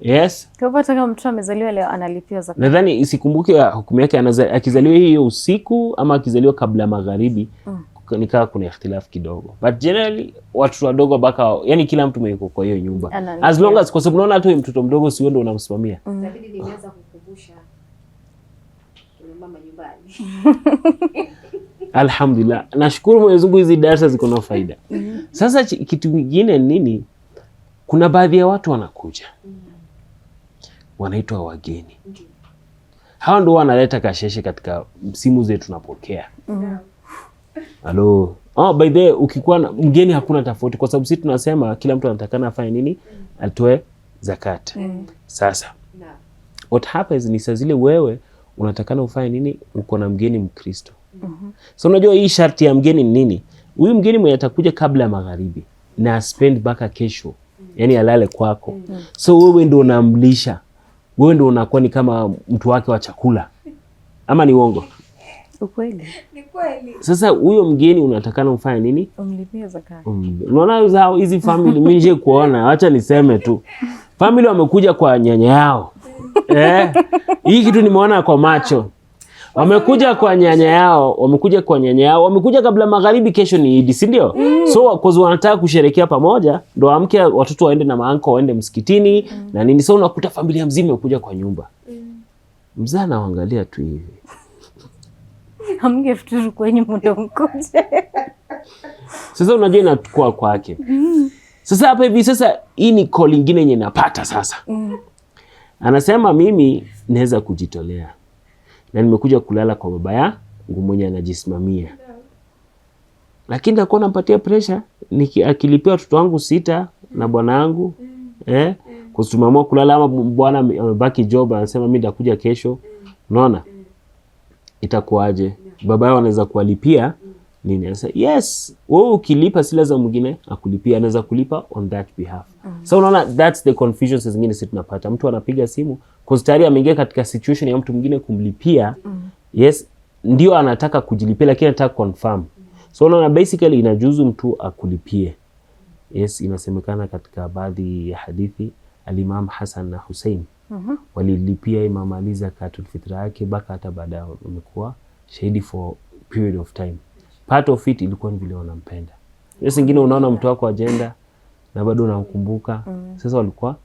Yes. Kwa hivyo kama mtoto amezaliwa leo analipia zakat. Nadhani isikumbuke hukumu yake akizaliwa hiyo usiku ama akizaliwa kabla magharibi. Nikaa kuna ikhtilafu kidogo. But generally watu wadogo baka, yani kila mtu mwenye kwa hiyo nyumba. As long as, kwa sababu unaona hata mtoto mdogo si wewe ndio unamsimamia. Inabidi nimeanza kukumbusha mama nyumbani. Alhamdulillah. Nashukuru Mwenyezi Mungu hizi darasa ziko na faida. Sasa kitu kingine nini? Kuna baadhi ya watu wanakuja. Wanaitwa wageni. Hao ndio wanaleta kasheshe katika msimu zetu tunapokea. Hello. By the way, ukikuwa mgeni hakuna tofauti, kwa sababu sisi tunasema kila mtu anatakana afanye nini? Atoe zakat. Sasa what happens ni saa zile wewe unatakana ufanye nini? Uko na mgeni Mkristo. So unajua hii sharti ya mgeni ni nini? Huyu mgeni mwenye atakuja kabla ya magharibi na spend baka kesho, yani alale kwako. So wewe ndio unamlisha, wewe ndio unakuwa ni kama mtu wake wa chakula, ama ni uongo? Ukweli. Ni kweli. Sasa huyo mgeni unatakana ufanye nini? Umlipie zakat. Unaona zao hizi family mimi nje kuona, acha niseme tu. Family wamekuja kwa nyanya yao. Hii kitu nimeona kwa macho. Wamekuja kwa nyanya yao, wamekuja kabla magharibi, kesho ni Eid, si ndio? So kwa sababu wanataka kusherehekea pamoja, ndio amke watoto waende na maanko waende msikitini na nini. So unakuta familia mzima imekuja kwa nyumba. Mzaa anaangalia tu hivi. Hamngefikiri kwenye muda mkoje. Sasa unajua inatukua kwake. Sasa hapa hivi sasa hii ni call nyingine yenye napata sasa. Anasema mimi naweza kujitolea. Na nimekuja kulala kwa baba yangu mwenye anajisimamia. Lakini nitakuwa nampatia pressure akilipia watoto wangu 6 na bwana wangu. Kwa sababu kulala ama bwana amebaki job, anasema mimi nitakuja kesho. Unaona? Itakuwaje? Baba yao anaweza kuwalipia nini? Anasema yes, wewe ukilipa si lazima mwingine akulipia, anaweza kulipa on that behalf. So unaona, that's the confusion zingine sisi tunapata. Mtu anapiga simu kwa tayari ameingia katika situation ya mtu mwingine kumlipia. Yes, ndio anataka kujilipia lakini anataka confirm. So unaona, basically inajuzu mtu akulipie. Yes, inasemekana katika baadhi ya hadithi al-Imam Hassan na Hussein walilipia Imam Ali zakatul fitra yake baka hata baadaye wamekuwa shahidi for period of time. Part of it ilikuwa ni vile wanampenda. Yes, ingine unaona mtu wako agenda na bado unamkumbuka. Sasa walikuwa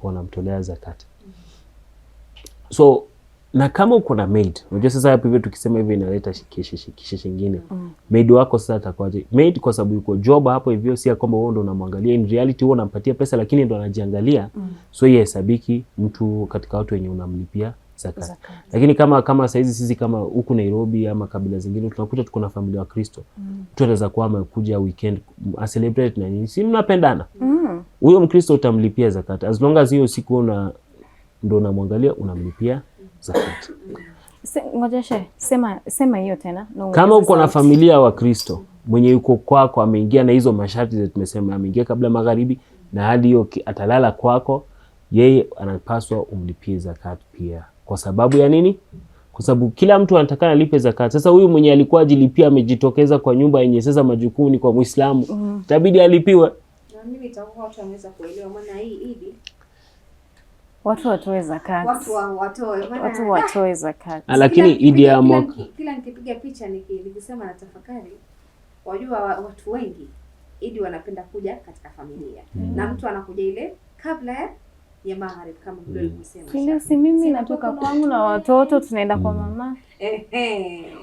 wanamtolea zakat. So na kama uko na maid, unajua sasa hapo hivyo tukisema hivyo inaleta shikishe shingine. Maid wako sasa atakwaje? Maid kwa sababu yuko job hapo hivyo, si kama wewe ndo unamwangalia, in reality wewe unampatia pesa lakini ndo anajiangalia. So yeye hesabiki mtu katika watu wenye unamlipia zakat. Lakini kama saizi sisi kama huku Nairobi ama kabila zingine tunakuta tuko na familia wa Kristo. Mtu anaweza kuwa amekuja weekend a celebrate na nini, si mnapendana. Huyo Mkristo utamlipia zakat as long as hiyo siku ndo unamwangalia unamlipia zakat. Ngoja sema hiyo tena. Kama uko na familia wa Kristo mwenye yuko kwako ameingia na hizo masharti zetu tumesema, ameingia kabla magharibi na hadi hiyo atalala kwako, yeye anapaswa umlipie zakat pia Kwa sababu ya nini? Kwa sababu kila mtu anataka alipe zakat. Sasa huyu mwenye alikuwa ajilipia amejitokeza kwa nyumba yenye sasa majukumu ni kwa Muislamu, itabidi alipiwe. Na mimi nitakuwa watu wameweza kuelewa maana hii Idi watu watoe zakat. Watu watoe zakat. Lakini Idi ya mwaka kila nikipiga picha nikisema na tafakari, wajua watu wengi Idi wanapenda kuja katika familia. Na mtu anakuja ile kabla ya magharib kama vile ulivyosema. Si mimi natoka kwangu na watoto tunaenda kwa mama.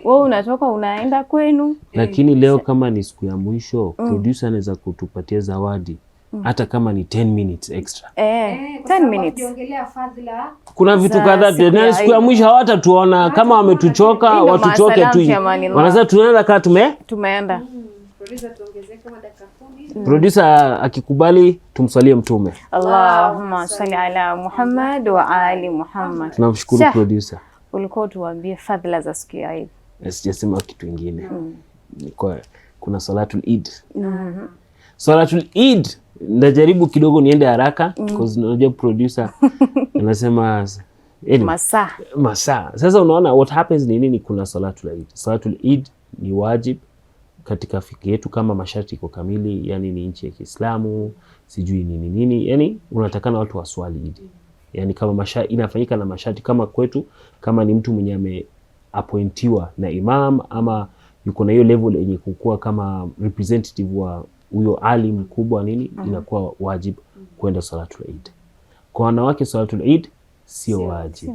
Wewe unatoka unaenda kwenu. Lakini leo kama ni siku ya mwisho, producer anaweza kutupatia zawadi. Hata kama ni 10 minutes extra. 10 minutes. Tukiongelea fadhila. Kuna vitu kadhaa na siku ya mwisho hawatatuona kama wametuchoka, watuchoke tu. Wanasema tunaenda kama tumeenda. Producer tuongezee kama dakika 10. Producer akikubali tumswalie mtume. Allahumma salli ala Muhammad wa ali Muhammad. Tunamshukuru producer. Ulikuwa tuambie fadhila za siku ya Eid. Sijasema kitu kingine. Kuna salatul Eid. Salatul Eid ndajaribu kidogo niende haraka because unajua producer anasema masaa. Sasa unaona what happens ni nini? Kuna salatul Eid. Salatul Eid ni wajib katika fikra yetu kama masharti iko kamili, yani ni nchi ya Kiislamu, sijui nini, yani unatakana watu waswali Eid. Yani kama inafanyika na masharti kama kwetu, kama ni mtu mwenye ameappointiwa na imam ama yuko na hiyo level yenye kukua kama representative wa huyo alim mkubwa inakuwa wajib kwenda salatul Eid. Kwa wanawake salatul Eid sio wajib.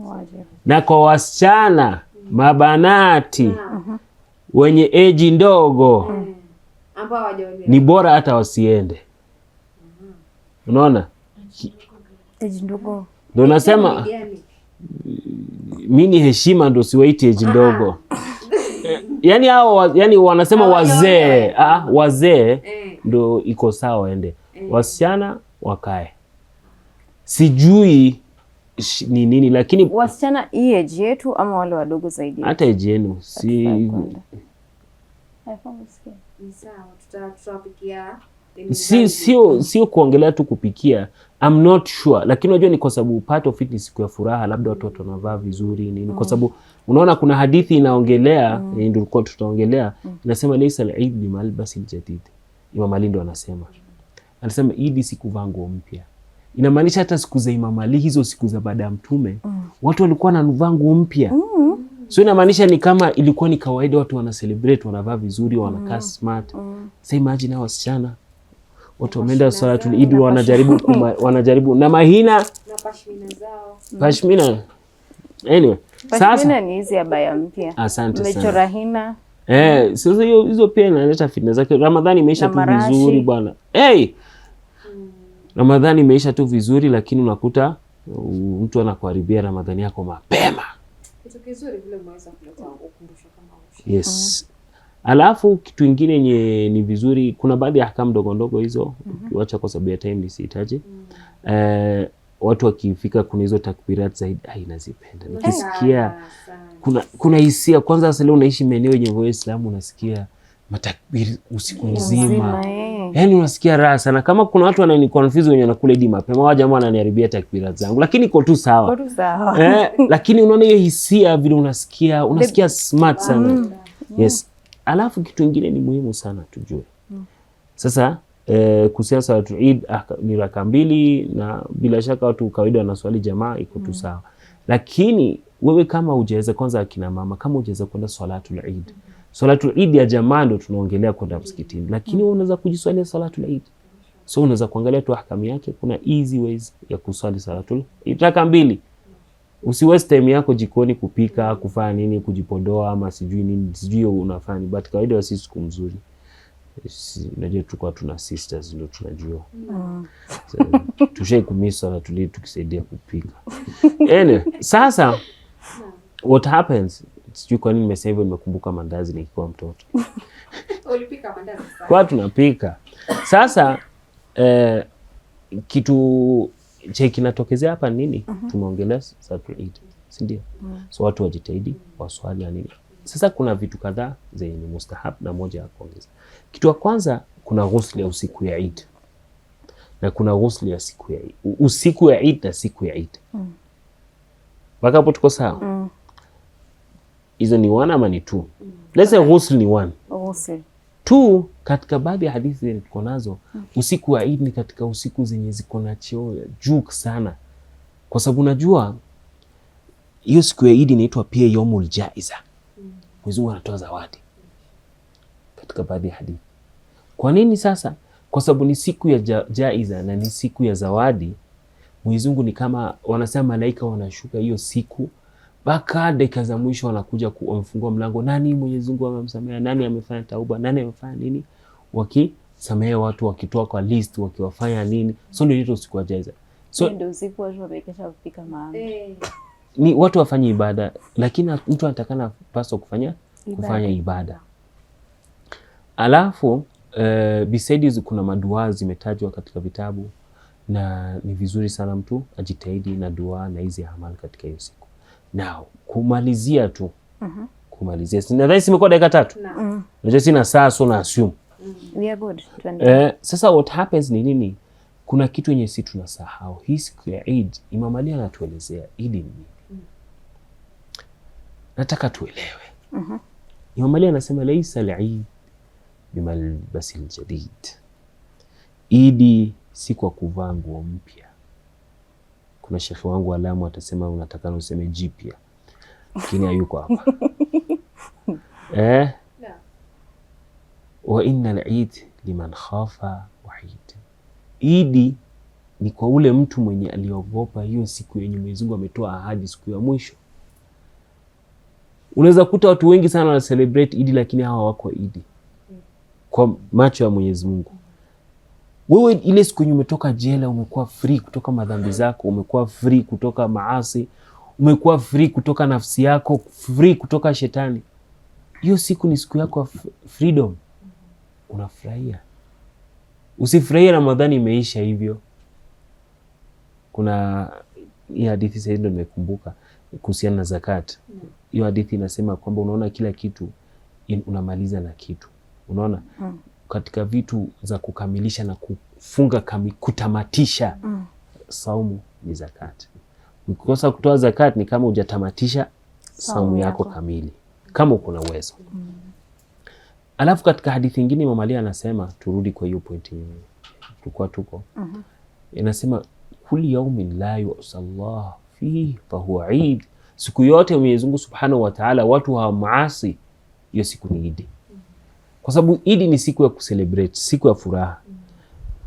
Na kwa wasichana mabanati wenye age ndogo ambao ni bora hata wasiende. Unaona? Age ndogo. Ndio nasema mimi heshima ndio siwaiti age ndogo. Yani hao wanasema wazee, wazee ndio iko sawa waende. Wasichana wakae. Sijui ni nini lakini wasichana age yetu ama wale wadogo zaidi. Hata age yenu sio kuongelea tu kupikia. I'm not sure, lakini unajua ni kwa sababu part of it ni siku ya furaha, labda watoto wanavaa vizuri nini. Kwa sababu unaona kuna hadithi inaongelea ndio tulikuwa tutaongelea, inasema laysa al-Eid bi malbasil jadid. Imam Ali ndo anasema Eid si kuvaa nguo mpya. Inamaanisha hata siku za Imam Ali, hizo siku za baada ya mtume, watu walikuwa wanavaa nguo mpya. So inamaanisha ni kama ilikuwa ni kawaida watu wana celebrate, wanavaa vizuri, wanakaa smart. Sasa imagine hao wasichana watu wameenda salatul Eid wanajaribu na mahina na pashmina zao. Pashmina. Anyway, sasa ni hizi abaya mpya. Asante sana. Umechora hina. Sasa hizo pia inaleta fitna zake. Ramadhani imeisha tu vizuri bwana. Ramadhani imeisha tu vizuri, lakini unakuta mtu anakuharibia Ramadhani yako mapema. Kitu kizuri vile umeweza kuleta ukumbusho kama huo. Yes. Alafu kitu kingine yenye ni vizuri, kuna baadhi ya ahkamu ndogo ndogo hizo ukiacha kwa sababu ya time nisihitaji. Watu wakifika kuna hizo takbirat zaidi nazipenda. Nikisikia kuna hisia kwanza, sasa leo unaishi maeneo yenye Waislamu, unasikia matakbiri usiku mzima. Yaani unasikia raha sana. Kama kuna watu wanani confuse wenye wanakula Eid mapema, wao jamaa wananiharibia takbirat zangu, lakini iko tu sawa. Lakini unaona hiyo hisia vile unasikia smart sana. Yes. Alafu kitu kingine ni muhimu sana tujue. Sasa kuhusiana salatul Eid ni raka 2 na bila shaka watu kawaida wanaswali jamaa, iko tu sawa. Lakini wewe kama hujaweza, kwanza akina mama kama hujaweza kwenda salatul Eid. Salatul Eid ya jamaa ndio tunaongelea kwenda msikitini, lakini wewe unaweza kujiswalia salatul Eid. So unaweza kuangalia tu ahkamu yake, kuna easy ways ya kuswali salatul Eid raka 2. Usiwaste time yako jikoni kupika, kufanya nini, kujipodoa ama sijui nini, sijui unafanya. But kawaida wa sisi siku mzuri. Unajua tulikuwa tuna sisters ndio tunajua. So, tushai kumisa na tuli tukisaidia kupika. Sasa what happens? Sijui kwa nini nimesema hivyo, nimekumbuka mandazi nikiwa mtoto. Ulipika mandazi sana. Kwa tunapika. Sasa kitu kinatokezea hapa nini? Tumeongelea salatul Eid, si ndio? So watu wajitahidi waswali na nini. Sasa kuna vitu kadhaa zenye mustahab na moja ya kuongeza. Kitu ya kwanza, kuna ghusli ya usiku ya Eid. Na kuna ghusli ya siku ya Eid. Usiku ya Eid na siku ya Eid. Mpaka hapo tuko sawa? Hizo ni 1 ama ni 2? Let's say ghusl ni 1. Ghusl 2, katika baadhi ya hadithi tuko nazo, usiku wa Eid ni katika usiku zenye ziko na cheo juu sana, kwa sababu unajua hiyo siku ya Eid inaitwa pia Yaumul Jaiza. Mwenyezi Mungu anatoa zawadi katika baadhi ya hadithi. Kwa nini sasa? Kwa sababu ni siku ya jaiza na ni siku ya zawadi. Mwenyezi Mungu ni kama wanasema malaika wanashuka hiyo siku, mpaka dakika za mwisho wanakuja kumfungua mlango, nani Mwenyezi Mungu amemsamea, nani amefanya tauba, nani amefanya nini, wakisamea watu, wakitoa kwa list, wakiwafanya nini. So ndio siku ya jaiza. So ndio usiku watu wamekesha kupika maana. Ni watu wafanye ibada, lakini mtu anatakana paswa kufanya ibada. Alafu besides kuna madua zimetajwa katika vitabu, na ni vizuri sana mtu ajitahidi na dua na hizi amali katika hiyo siku. Now kumalizia tu. Kumalizia. Nadhani simekuwa dakika 3. Unajua sina saa, so na assume. We are good. Sasa what happens ni nini? Kuna kitu yenye sisi tunasahau. Hii siku ya Eid, Imam Ali anatuelezea Eid ni nini. Nataka tuelewe. Imam Ali anasema laisa al-Eid bimalbasi al-jadid. Eid si kwa kuvaa nguo mpya. Kuna shekhi wangu Alamu atasema unataka useme jipya, lakini hayuko hapa. Wa inna al-Eid liman khafa wahid. Eid ni kwa ule mtu mwenye aliogopa hiyo siku yenye Mwenyezi Mungu ametoa ahadi, siku ya mwisho. Unaweza kuta watu wengi sana wana celebrate Eid, lakini hawa wako Eid kwa macho ya Mwenyezi Mungu. Wewe ile siku yenye umetoka jela, umekuwa free kutoka madhambi zako, umekuwa free kutoka maasi, umekuwa free kutoka nafsi yako, free kutoka shetani. Hiyo siku ni siku yako freedom. Unafurahia. Usifurahie Ramadhani imeisha hivyo. Kuna hii hadithi sasa ndio nimekumbuka kuhusiana na zakat. Hiyo hadithi inasema kwamba unaona kila kitu unamaliza na kitu. Unaona? Katika vitu za kukamilisha na kufunga kutamatisha saumu ni zakat. Ukikosa kutoa zakat ni kama hujatamatisha saumu yako kamili, kama uko na uwezo. Alafu katika hadithi nyingine Imam Ali anasema, turudi kwa hiyo pointi tuko. Inasema kulli yawmin la yusallah fihi fa huwa Eid. Siku yote Mwenyezi Mungu Subhanahu wa Ta'ala watu hawamaasi, hiyo siku ni Eid. Kwa sababu Eid ni siku ya kucelebrate, siku ya furaha.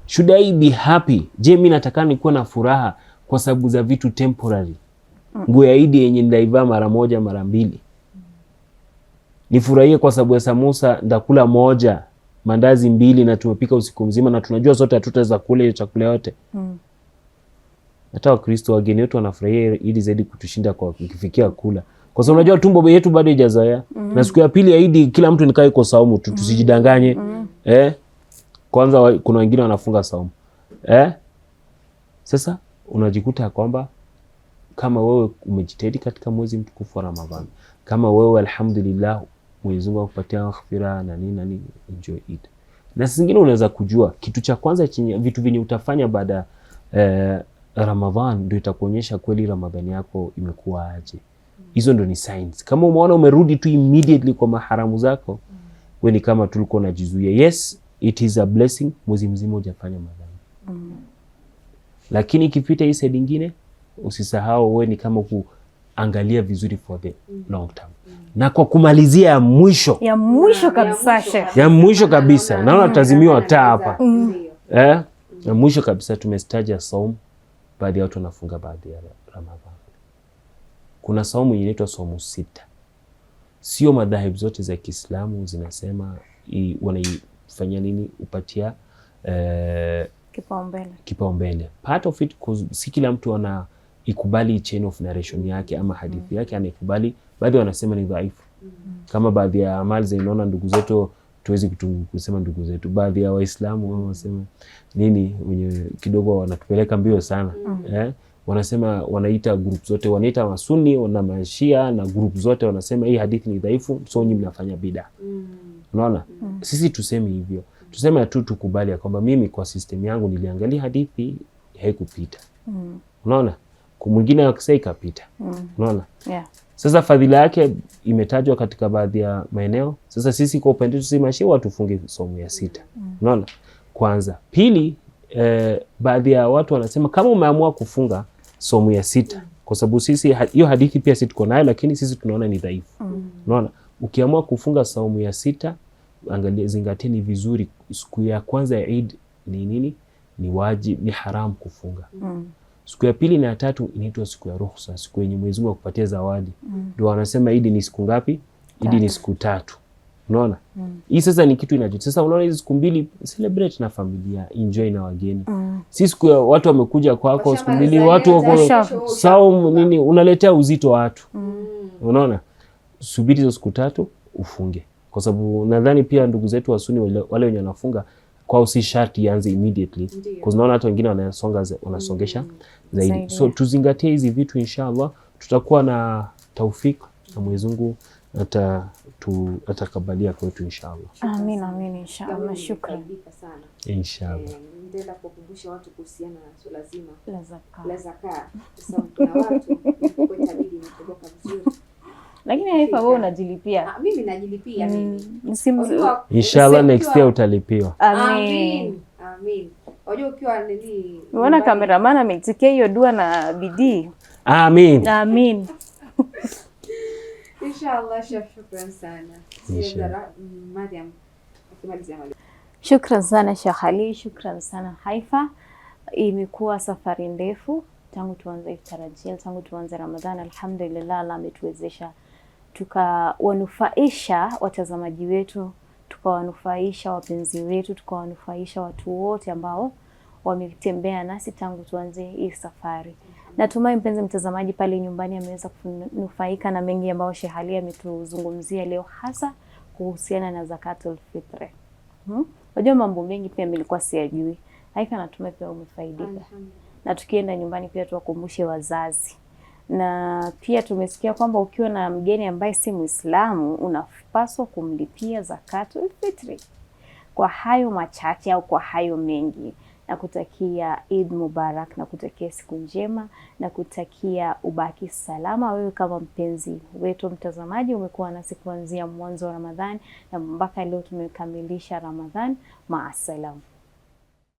Should I be happy? Je, mimi nataka nikuwa na furaha kwa sababu za vitu temporary? Nguo ya Eid yenye ndaivaa mara moja mara mbili. Nifurahie kwa sababu ya samosa ndakula moja, mandazi 2 na tumepika usiku mzima na tunajua sote hatutaweza kula hiyo chakula yote. Hata Wakristo wageni wetu wanafurahia Eid zaidi kutushinda kwa kufikia kula. Kwa sababu unajua tumbo yetu bado haijazoea. Na siku ya pili ya Eid kila mtu nikaa yuko saumu, tusijidanganye. Kwanza kuna wengine wanafunga saumu. Sasa unajikuta kwamba kama wewe umejitahidi katika mwezi mtukufu wa Ramadhani, kama wewe alhamdulillah Mwenyezi Mungu akupatia maghfira na nini, enjoy Eid. Na zingine unaweza kujua kitu cha kwanza chenye vitu vingi utafanya baada Ramadhan ndio itakuonyesha kweli Ramadhani yako imekuwa aje. Hizo ndio ni signs. Kama umeona umerudi tu immediately kwa maharamu zako, wewe ni kama tulikuwa unajizuia. Yes, it is a blessing, mwezi mzima hujafanya madhambi. Lakini ikipita hii side nyingine, usisahau wewe ni kama kuangalia vizuri for the long term. Na kwa kumalizia ya mwisho kabisa Sheikh. Ya mwisho kabisa. Naona tutazimiwa taa hapa. Ya mwisho kabisa tumestaja saumu. Baadhi ya watu wanafunga baadhi ya Ramadhani. Kuna saumu inaitwa saumu sita. Sio madhahibu zote za Kiislamu zinasema wanaifanya nini upatia kipaumbele. Part of it, si kila mtu anaikubali chain of narration yake ama hadithi yake anaikubali. Baadhi wanasema ni dhaifu. Kama baadhi ya amali zinaona ndugu zetu tuwezi kusema ndugu zetu. Baadhi ya Waislamu wanasema nini wenye kidogo wanatupeleka mbio sana. Wanasema wanaita group zote, wanaita Masuni na Mashia na group zote wanasema hii hadithi ni dhaifu, so nyinyi mnafanya bid'a. Unaona? Sisi tuseme hivyo. Tuseme tu tukubali kwamba mimi kwa system yangu niliangalia hadithi haikupita. Unaona? mwingine akisa ikapita. Unaona? Yeah. Sasa fadhila yake imetajwa katika baadhi ya maeneo. Sasa sisi kwa upande wetu si mashia tufunge saumu ya 6. Unaona? Kwanza. Pili, baadhi ya watu wanasema kama umeamua kufunga saumu ya 6, kwa sababu sisi hiyo hadithi pia sisi tuko nayo, lakini sisi tunaona ni dhaifu. Unaona? Ukiamua kufunga saumu ya 6, angalia, zingateni vizuri, siku ya kwanza ya Eid ni nini? Ni wajibu, ni haram kufunga. Siku ya pili na ya tatu inaitwa siku ya ruhusa, siku yenye Mwenyezi Mungu akupatia zawadi. Ndio wanasema Eid ni siku ngapi? Eid ni siku 3. Unaona? Hii sasa ni kitu inacho. Sasa unaona hizo siku mbili celebrate na familia, enjoy na wageni. Si siku ya watu wamekuja kwako siku mbili, watu wako saumu nini, unaletea uzito watu. Unaona? Subiri hizo siku 3 ufunge. Kwa sababu nadhani pia ndugu zetu wa Sunni wale wenye wanafunga kwa si sharti ianze immediately, kwa sababu hata wengine wanasongesha zaidi. So tuzingatie hizi vitu, inshallah tutakuwa na taufik na Mwenyezi Mungu atakabalia kwetu inshallah. Amin, amin inshallah. Shukrani sana. Inshallah. Nitaenda kukumbusha watu kuhusiana na swala zima la zakat. Sasa kuna watu kwa tabidi kutoka vizuri. Lakini haifa wewe unajilipia. Mimi najilipia mimi. Inshallah next year utalipiwa. Amin. Amin. Unajua ukiwa nini? Unaona cameraman ameitikia hiyo dua na bidii. Amin. Amin. Inshallah, shukran sana. Mariam, ukimalizia mali. Shukran sana Sheikh Ali, shukran sana Haifa. Imekuwa safari ndefu tangu tuanze Iftarajil, tangu tuanze Ramadhan. Alhamdulillah, Allah ametuwezesha tukawanufaisha watazamaji wetu, tukawanufaisha wapenzi wetu, tukawanufaisha watu wote ambao wametembea nasi tangu tuanze hii safari. Natumai mpenzi mtazamaji pale nyumbani ameweza kunufaika na mengi ambayo Sheikh Ali ametuzungumzia leo, hasa kuhusiana na zakatul fitr. Wajua mambo mengi pia nilikuwa siyajui. Haifa, natumai pia umefaidika. Na tukienda nyumbani pia tuwakumbushe wazazi. Na pia tumesikia kwamba ukiwa na mgeni ambaye si Muislamu unapaswa kumlipia zakatul fitri. Kwa hayo machache au kwa hayo mengi, na kutakia Eid Mubarak, na kutakia siku njema, na kutakia ubaki salama. Wewe kama mpenzi wetu mtazamaji umekuwa nasi kuanzia mwanzo wa Ramadhani na mpaka leo tumekamilisha Ramadhani. Maasalam.